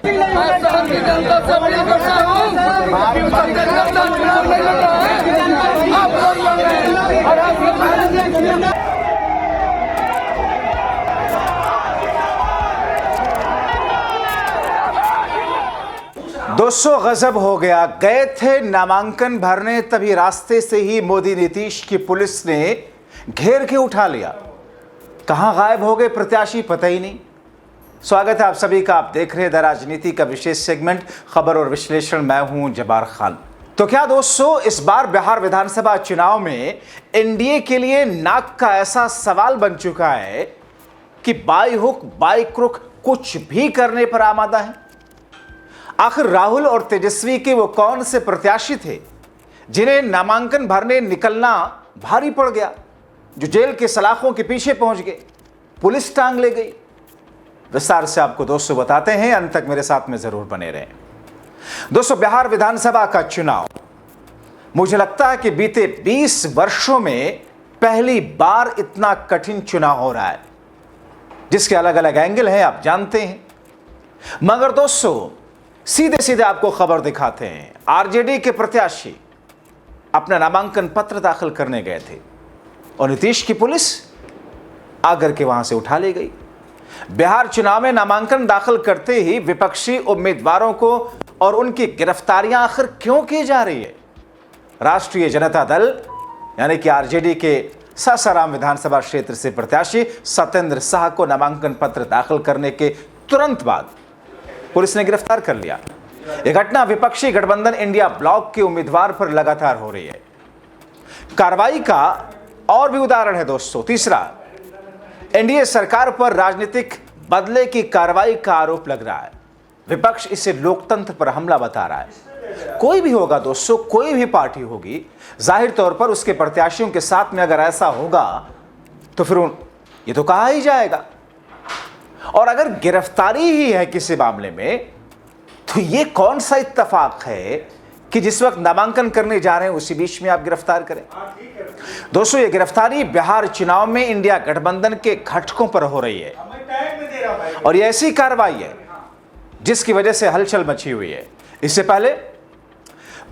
मैं शहर की जनता से अपील करता हूँ कि सत्य जनता चुनाव नहीं लड़ रहा है, आप लोग लड़ रहे हैं और आप दोस्तों गजब हो गया। गए थे नामांकन भरने, तभी रास्ते से ही मोदी नीतीश की पुलिस ने घेर के उठा लिया। कहां गायब हो गए प्रत्याशी पता ही नहीं। स्वागत है आप सभी का। आप देख रहे हैं द राजनीति का विशेष सेगमेंट खबर और विश्लेषण। मैं हूं जब्बार खान। तो क्या दोस्तों, इस बार बिहार विधानसभा चुनाव में एनडीए के लिए नाक का ऐसा सवाल बन चुका है कि बाई हुक बाई क्रुक कुछ भी करने पर आमादा है। आखिर राहुल और तेजस्वी के वो कौन से प्रत्याशी थे जिन्हें नामांकन भरने निकलना भारी पड़ गया, जो जेल के सलाखों के पीछे पहुंच गए, पुलिस टांग ले गई। विस्तार से आपको दोस्तों बताते हैं, अंत तक मेरे साथ में जरूर बने रहें। दोस्तों, बिहार विधानसभा का चुनाव मुझे लगता है कि बीते 20 वर्षों में पहली बार इतना कठिन चुनाव हो रहा है, जिसके अलग अलग एंगल हैं आप जानते हैं। मगर दोस्तों, सीधे सीधे आपको खबर दिखाते हैं। आरजेडी के प्रत्याशी अपना नामांकन पत्र दाखिल करने गए थे और नीतीश की पुलिस आकर के वहां से उठा ले गई। बिहार चुनाव में नामांकन दाखिल करते ही विपक्षी उम्मीदवारों को और उनकी गिरफ्तारियां आखिर क्यों की जा रही है? राष्ट्रीय जनता दल यानी कि आरजेडी के सासाराम विधानसभा क्षेत्र से प्रत्याशी सत्येंद्र शाह को नामांकन पत्र दाखिल करने के तुरंत बाद पुलिस ने गिरफ्तार कर लिया। यह घटना विपक्षी गठबंधन इंडिया ब्लॉक के उम्मीदवार पर लगातार हो रही है। कार्रवाई का और भी उदाहरण है दोस्तों। तीसरा, एनडीए सरकार पर राजनीतिक बदले की कार्रवाई का आरोप लग रहा है। विपक्ष इसे लोकतंत्र पर हमला बता रहा है। कोई भी होगा दोस्तों, कोई भी पार्टी होगी, जाहिर तौर पर उसके प्रत्याशियों के साथ में अगर ऐसा होगा तो फिर ये तो कहा ही जाएगा। और अगर गिरफ्तारी ही है किसी मामले में, तो ये कौन सा इत्तेफाक है कि जिस वक्त नामांकन करने जा रहे हैं उसी बीच में आप गिरफ्तार करें। दोस्तों, ये गिरफ्तारी बिहार चुनाव में इंडिया गठबंधन के घटकों पर हो रही है और ये ऐसी कार्रवाई है जिसकी वजह से हलचल मची हुई है। इससे पहले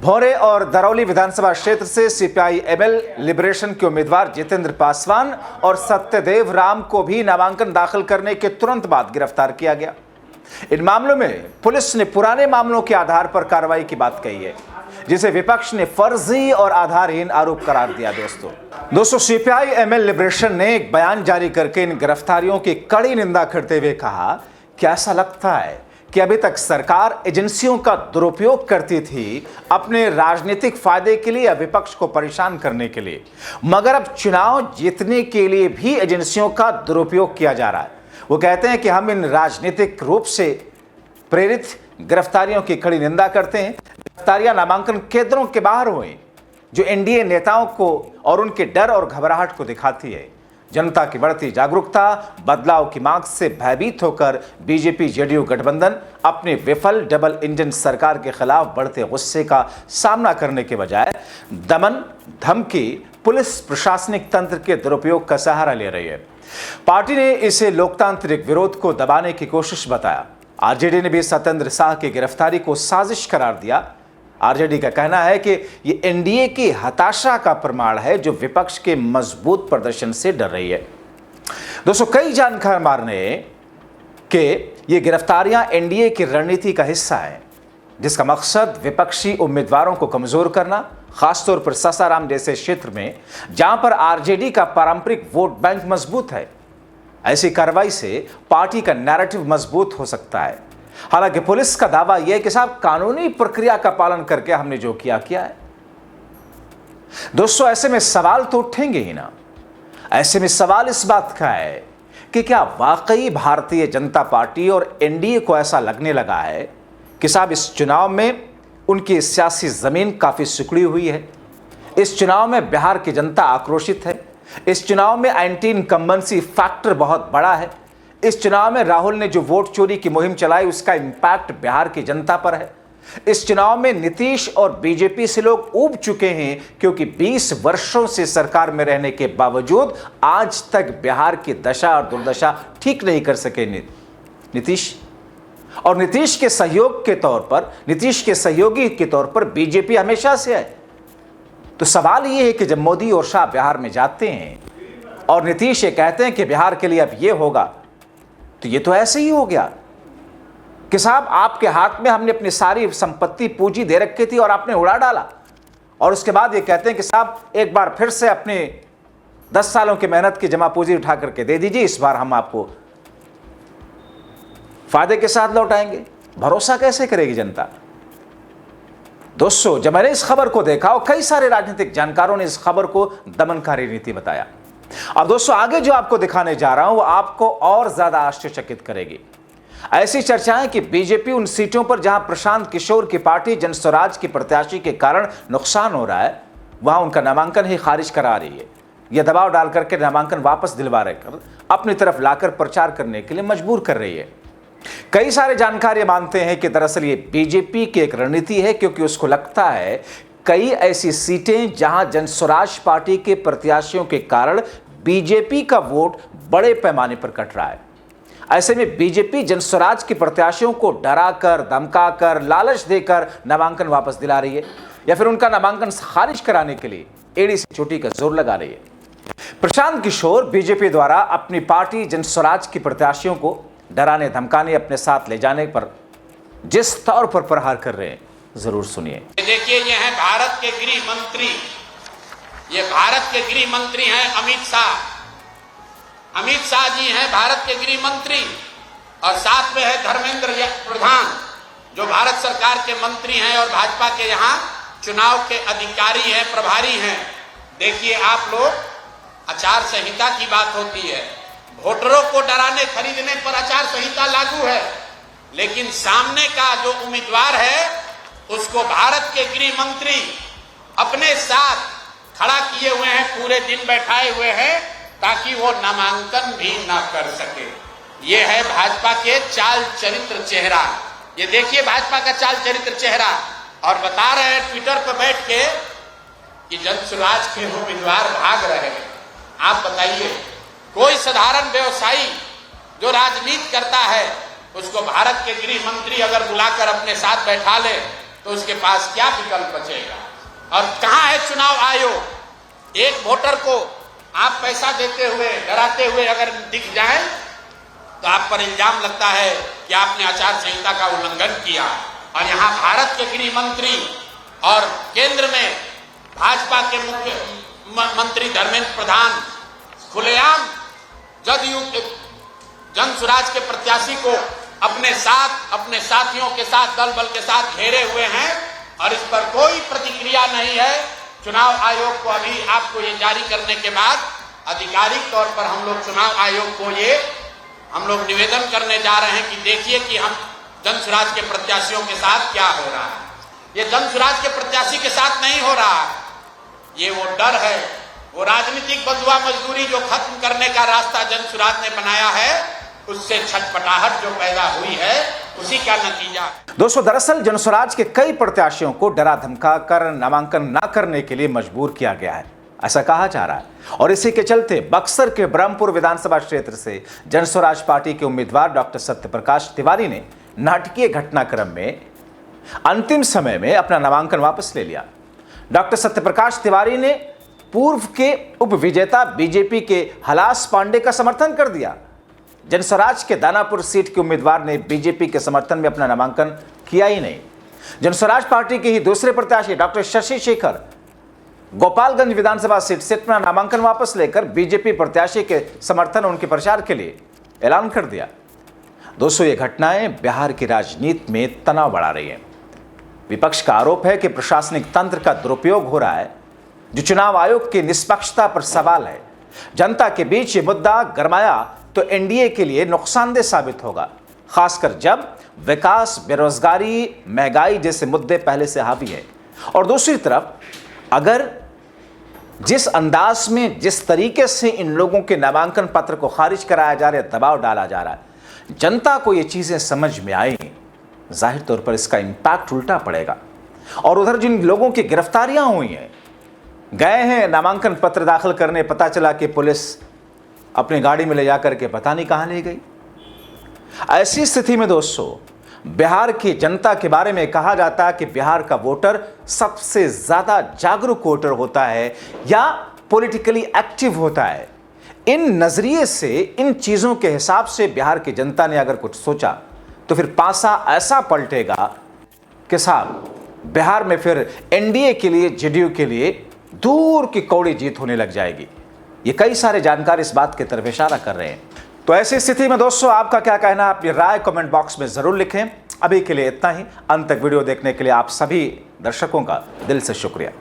भोरे और दरौली विधानसभा क्षेत्र से सीपीआई-एमएल लिबरेशन के उम्मीदवार जितेंद्र पासवान और सत्यदेव राम को भी नामांकन दाखिल करने के तुरंत बाद गिरफ्तार किया गया। इन मामलों में पुलिस ने पुराने मामलों के आधार पर कार्रवाई की बात कही है, जिसे विपक्ष ने फर्जी और आधारहीन आरोप करार दिया। दोस्तों, सीपीआई-एमएल लिबरेशन ने एक बयान जारी करके इन गिरफ्तारियों की कड़ी निंदा करते हुए कहा कि ऐसा लगता है कि अभी तक सरकार एजेंसियों का दुरुपयोग करती थी अपने राजनीतिक फायदे के लिए या विपक्ष को परेशान करने के लिए, मगर अब चुनाव जीतने के लिए भी एजेंसियों का दुरुपयोग किया जा रहा है। वो कहते हैं कि हम इन राजनीतिक रूप से प्रेरित गिरफ्तारियों की कड़ी निंदा करते हैं। गिरफ्तारियां नामांकन केंद्रों के बाहर हुई, जो एनडीए नेताओं को और उनके डर और घबराहट को दिखाती है। जनता की बढ़ती जागरूकता, बदलाव की मांग से भयभीत होकर बीजेपी जेडीयू गठबंधन अपनी विफल डबल इंजन सरकार के खिलाफ बढ़ते गुस्से का सामना करने के बजाय दमन, धमकी, पुलिस प्रशासनिक तंत्र के दुरुपयोग का सहारा ले रही है। पार्टी ने इसे लोकतांत्रिक विरोध को दबाने की कोशिश बताया। आरजेडी ने भी सत्येंद्र शाह की गिरफ्तारी को साजिश करार दिया। आरजेडी का कहना है कि ये एनडीए की हताशा का प्रमाण है, जो विपक्ष के मजबूत प्रदर्शन से डर रही है। दोस्तों, कई जानकार ने कि ये गिरफ्तारियां एनडीए की रणनीति का हिस्सा है, जिसका मकसद विपक्षी उम्मीदवारों को कमजोर करना, खासतौर पर सासाराम जैसे क्षेत्र में जहां पर आरजेडी का पारंपरिक वोट बैंक मजबूत है। ऐसी कार्रवाई से पार्टी का नैरेटिव मजबूत हो सकता है। हालांकि पुलिस का दावा यह है कि साहब कानूनी प्रक्रिया का पालन करके हमने जो किया है। दोस्तों, ऐसे में सवाल तो उठेंगे ही ना। ऐसे में सवाल इस बात का है कि क्या वाकई भारतीय जनता पार्टी और एनडीए को ऐसा लगने लगा है कि साहब इस चुनाव में उनकी सियासी जमीन काफी सिकुड़ी हुई है। इस चुनाव में बिहार की जनता आक्रोशित है। इस चुनाव में एंटी इनकम्बेंसी फैक्टर बहुत बड़ा है। इस चुनाव में राहुल ने जो वोट चोरी की मुहिम चलाई, उसका इंपैक्ट बिहार की जनता पर है। इस चुनाव में नीतीश और बीजेपी से लोग ऊब चुके हैं, क्योंकि 20 वर्षों से सरकार में रहने के बावजूद आज तक बिहार की दशा और दुर्दशा ठीक नहीं कर सके नीतीश। और नीतीश के सहयोग के तौर पर, नीतीश के सहयोगी के तौर पर बीजेपी हमेशा से है। तो सवाल यह है कि जब मोदी और शाह बिहार में जाते हैं और नीतीश ये कहते हैं कि बिहार के लिए अब ये होगा, तो ये तो ऐसे ही हो गया कि साहब आपके हाथ में हमने अपनी सारी संपत्ति पूंजी दे रखी थी और आपने उड़ा डाला, और उसके बाद ये कहते हैं कि साहब एक बार फिर से अपने 10 सालों की मेहनत की जमा पूंजी उठा करके दे दीजिए, इस बार हम आपको फायदे के साथ लौटाएंगे। भरोसा कैसे करेगी जनता? दोस्तों, जब मैंने इस खबर को देखा और कई सारे राजनीतिक जानकारों ने इस खबर को दमनकारी नीति बताया। अब दोस्तों, आगे जो आपको दिखाने जा रहा हूं वो आपको और ज्यादा आश्चर्यचकित करेगी। ऐसी चर्चाएं कि बीजेपी उन सीटों पर जहां प्रशांत किशोर की पार्टी जनस्वराज की प्रत्याशी के कारण नुकसान हो रहा है, वहां उनका नामांकन ही खारिज करा रही है। यह दबाव डाल करके नामांकन वापस दिलवा कर अपनी तरफ लाकर प्रचार करने के लिए मजबूर कर रही है। कई सारे जानकार मानते हैं कि दरअसल ये बीजेपी की एक रणनीति है, क्योंकि उसको लगता है कई ऐसी सीटें जहां जनस्वराज पार्टी के प्रत्याशियों के कारण बीजेपी का वोट बड़े पैमाने पर कट रहा है। ऐसे में बीजेपी जनस्वराज के प्रत्याशियों को डराकर, धमकाकर, लालच देकर नामांकन वापस दिला रही है, या फिर उनका नामांकन खारिज कराने के लिए एड़ी से चोटी का जोर लगा रही है। प्रशांत किशोर बीजेपी द्वारा अपनी पार्टी जनस्वराज के प्रत्याशियों को डराने, धमकाने, अपने साथ ले जाने पर जिस तौर पर प्रहार कर रहे हैं, जरूर सुनिए। देखिए, ये है भारत के गृह मंत्री, ये भारत के गृह मंत्री हैं अमित शाह। अमित शाह जी हैं भारत के गृह मंत्री, और साथ में है धर्मेंद्र प्रधान, जो भारत सरकार के मंत्री हैं और भाजपा के यहाँ चुनाव के अधिकारी हैं, प्रभारी हैं। देखिए आप लोग, आचार संहिता की बात होती है, वोटरों को डराने खरीदने पर आचार संहिता लागू है, लेकिन सामने का जो उम्मीदवार है उसको भारत के गृह मंत्री अपने साथ खड़ा किए हुए हैं, पूरे दिन बैठाए हुए हैं ताकि वो नामांकन भी ना कर सके। ये है भाजपा के चाल चरित्र चेहरा। ये देखिए भाजपा का चाल चरित्र चेहरा, और बता रहे हैं ट्विटर पर बैठ के कि जनस्वराज के उम्मीदवार भाग रहे हैं। आप बताइए, कोई साधारण व्यवसायी जो राजनीति करता है उसको भारत के गृह मंत्री अगर बुलाकर अपने साथ बैठा ले तो उसके पास क्या विकल्प बचेगा? और कहां है चुनाव आयोग? एक वोटर को आप पैसा देते हुए, डराते हुए अगर दिख जाए तो आप पर इल्जाम लगता है कि आपने आचार संहिता का उल्लंघन किया। और यहां भारत के गृह मंत्री और केंद्र में भाजपा के मुख्य मंत्री धर्मेंद्र प्रधान खुलेआम जदयू जनस्वराज के प्रत्याशी को अपने साथ, अपने साथियों के साथ, दल बल के साथ घेरे हुए हैं, और इस पर कोई प्रतिक्रिया नहीं है। चुनाव आयोग को अभी आपको ये जारी करने के बाद आधिकारिक तौर पर हम लोग चुनाव आयोग को ये हम लोग निवेदन करने जा रहे हैं कि देखिए कि हम जनस्वराज के प्रत्याशियों के साथ क्या हो रहा है। ये जनस्वराज के प्रत्याशी के साथ नहीं हो रहा, ये वो डर है, वो राजनीतिक बंधुआ मजदूरी जो खत्म करने का रास्ता जनस्वराज ने बनाया है, उससे छटपटाहट जो पैदा हुई है, उसी का नतीजा। दोस्तों, दरअसल जनस्वराज के कई प्रत्याशियों को डरा धमका कर नामांकन न करने के लिए मजबूर किया गया है, ऐसा कहा जा रहा है। और इसी के चलते बक्सर के ब्रह्मपुर विधानसभा क्षेत्र से जनस्वराज पार्टी के उम्मीदवार डॉक्टर सत्यप्रकाश तिवारी ने नाटकीय घटनाक्रम में अंतिम समय में अपना नामांकन वापस ले लिया। डॉक्टर सत्यप्रकाश तिवारी ने पूर्व के उप विजेता बीजेपी के हलास पांडे का समर्थन कर दिया। जनस्वराज के दानापुर सीट के उम्मीदवार ने बीजेपी के समर्थन में अपना नामांकन किया ही नहीं। जनस्वराज पार्टी के ही दूसरे प्रत्याशी डॉक्टर शशि शेखर गोपालगंज विधानसभा सीट से अपना नामांकन वापस लेकर बीजेपी प्रत्याशी के समर्थन, उनके प्रचार के लिए ऐलान कर दिया। दोस्तों, ये घटनाएं बिहार की राजनीति में तनाव बढ़ा रही है। विपक्ष का आरोप है कि प्रशासनिक तंत्र का दुरुपयोग हो रहा है, जो चुनाव आयोग की निष्पक्षता पर सवाल है। जनता के बीच ये मुद्दा गरमाया तो एनडीए के लिए नुकसानदेह साबित होगा, खासकर जब विकास, बेरोजगारी, महंगाई जैसे मुद्दे पहले से हावी है। और दूसरी तरफ अगर जिस अंदाज में, जिस तरीके से इन लोगों के नामांकन पत्र को खारिज कराया जा रहा है, दबाव डाला जा रहा है, जनता को ये चीजें समझ में आई, जाहिर तौर पर इसका इंपैक्ट उल्टा पड़ेगा। और उधर जिन लोगों की गिरफ्तारियां हुई हैं, गए हैं नामांकन पत्र दाखिल करने, पता चला कि पुलिस अपनी गाड़ी में ले जाकर के पता नहीं कहां ले गई। ऐसी स्थिति में दोस्तों बिहार की जनता के बारे में कहा जाता है कि बिहार का वोटर सबसे ज्यादा जागरूक वोटर होता है या पॉलिटिकली एक्टिव होता है। इन नजरिए से, इन चीजों के हिसाब से बिहार की जनता ने अगर कुछ सोचा तो फिर पासा ऐसा पलटेगा कि साहब बिहार में फिर एनडीए के लिए, जेडीयू के लिए दूर की कौड़ी जीत होने लग जाएगी। ये कई सारे जानकार इस बात की तरफ इशारा कर रहे हैं। तो ऐसी स्थिति में दोस्तों आपका क्या कहना है, अपनी राय कमेंट बॉक्स में जरूर लिखें। अभी के लिए इतना ही। अंत तक वीडियो देखने के लिए आप सभी दर्शकों का दिल से शुक्रिया।